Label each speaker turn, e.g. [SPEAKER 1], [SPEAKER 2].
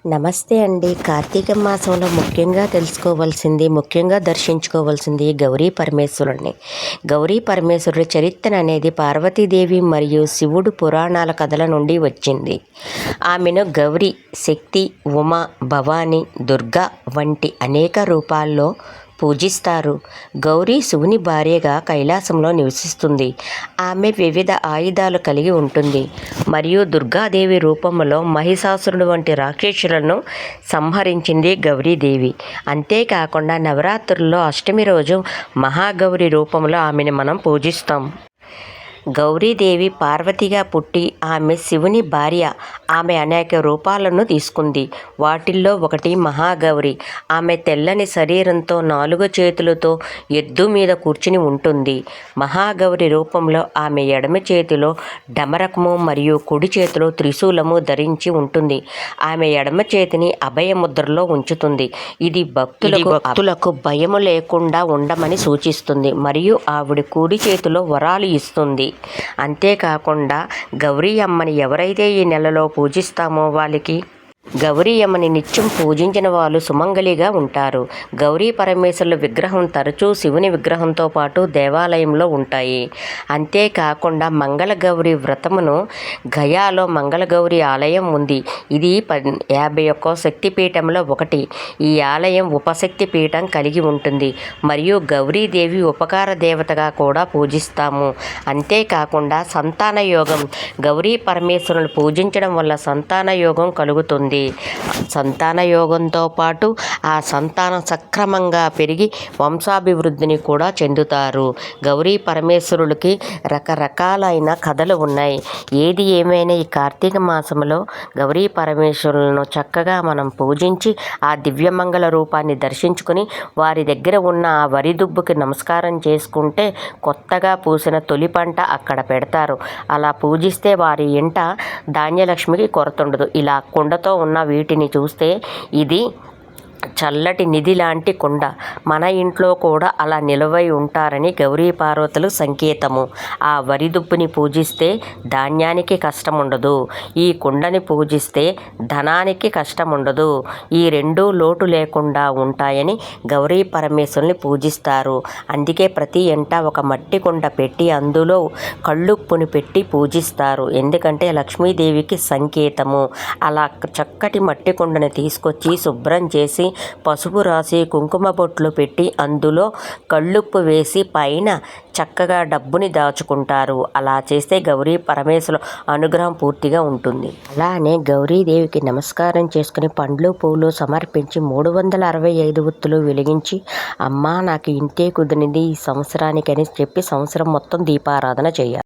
[SPEAKER 1] నమస్తే అండి. కార్తీక మాసంలో ముఖ్యంగా దర్శించుకోవాల్సింది గౌరీ పరమేశ్వరుడిని. గౌరీ పరమేశ్వరుడి చరిత్ర అనేది పార్వతీదేవి మరియు శివుడు పురాణాల కథల నుండి వచ్చింది. ఆమెను గౌరీ, శక్తి, ఉమ, భవాని, దుర్గా వంటి అనేక రూపాల్లో పూజిస్తారు. గౌరీ శివుని భార్యగా కైలాసంలో నివసిస్తుంది. ఆమె వివిధ ఆయుధాలు కలిగి ఉంటుంది మరియు దుర్గాదేవి రూపంలో మహిషాసురుడు వంటి రాక్షసులను సంహరించింది గౌరీదేవి. అంతేకాకుండా నవరాత్రుల్లో అష్టమి రోజు మహాగౌరి రూపంలో ఆమెను మనం పూజిస్తాం. గౌరీదేవి పార్వతిగా పుట్టి ఆమె శివుని భార్య. ఆమె అనేక రూపాలను తీసుకుంది. వాటిల్లో ఒకటి మహాగౌరి. ఆమె తెల్లని శరీరంతో 4 చేతులతో ఎద్దు మీద కూర్చుని ఉంటుంది. మహాగౌరి రూపంలో ఆమె ఎడమ చేతిలో డమరకము మరియు కుడి చేతిలో త్రిశూలము ధరించి ఉంటుంది. ఆమె ఎడమ చేతిని అభయముద్రలో ఉంచుతుంది. ఇది భక్తులకు భయము లేకుండా ఉండమని సూచిస్తుంది మరియు ఆవిడ కుడి చేతిలో వరాలు ఇస్తుంది. అంతేకాకుండా గౌరీ అమ్మని ఎవరైతే ఈ నెలలో పూజిస్తామో వాళ్ళకి గౌరీ అమ్మని నిత్యం పూజించిన వాళ్ళు సుమంగళిగా ఉంటారు. గౌరీ పరమేశ్వరుల విగ్రహం తరచూ శివుని విగ్రహంతో పాటు దేవాలయంలో ఉంటాయి. అంతేకాకుండా మంగళగౌరి వ్రతమును గయాలో మంగళగౌరి ఆలయం ఉంది. ఇది 51 శక్తిపీఠంలో ఒకటి. ఈ ఆలయం ఉపశక్తి పీఠం కలిగి ఉంటుంది మరియు గౌరీదేవి ఉపకార దేవతగా కూడా పూజిస్తాము. అంతేకాకుండా సంతాన యోగం. గౌరీ పరమేశ్వరులను పూజించడం వల్ల సంతాన యోగం కలుగుతుంది. సంతాన యోగంతో పాటు ఆ సంతానం సక్రమంగా పెరిగి వంశాభివృద్ధిని కూడా చెందుతారు. గౌరీ పరమేశ్వరులకి రకరకాలైన కథలు ఉన్నాయి. ఏది ఏమైనా ఈ కార్తీక మాసంలో గౌరీ పరమేశ్వరులను చక్కగా మనం పూజించి ఆ దివ్యమంగళ రూపాన్ని దర్శించుకుని వారి దగ్గర ఉన్న ఆ వరి దుబ్బుకి నమస్కారం చేసుకుంటే కొత్తగా పూసిన తొలి పంట అక్కడ పెడతారు. అలా పూజిస్తే వారి ఇంట ధాన్యలక్ష్మికి కొరత ఉండదు. ఇలా కుండతో ఉన్న వీటిని చూస్తే ఇది చల్లటి నిధి లాంటి కుండ. మన ఇంట్లో కూడా అలా నిలవై ఉంటారని గౌరీ పార్వతులు సంకేతము. ఆ వరి దుబ్బుని పూజిస్తే ధాన్యానికి కష్టం ఉండదు. ఈ కుండని పూజిస్తే ధనానికి కష్టం ఉండదు. ఈ రెండూ లోటు లేకుండా ఉంటాయని గౌరీ పరమేశ్వరుని పూజిస్తారు. అందుకే ప్రతి ఇంట ఒక మట్టి కుండ పెట్టి అందులో కళ్ళుప్పుని పెట్టి పూజిస్తారు. ఎందుకంటే లక్ష్మీదేవికి సంకేతము. అలా చక్కటి మట్టి కుండని తీసుకొచ్చి శుభ్రం చేసి పసుపు రాసి కుంకుమ బొట్లు పెట్టి అందులో కళ్ళుప్పు వేసి పైన చక్కగా డబ్బుని దాచుకుంటారు. అలా చేస్తే గౌరీ పరమేశ్వరుల అనుగ్రహం పూర్తిగా ఉంటుంది. అలానే గౌరీదేవికి నమస్కారం చేసుకుని పండ్లు పూలు సమర్పించి 365 ఒత్తులు వెలిగించి అమ్మా నాకు ఇంతే కుదిరింది ఈ సంవత్సరానికి అని చెప్పి సంవత్సరం మొత్తం దీపారాధన చేయాలి.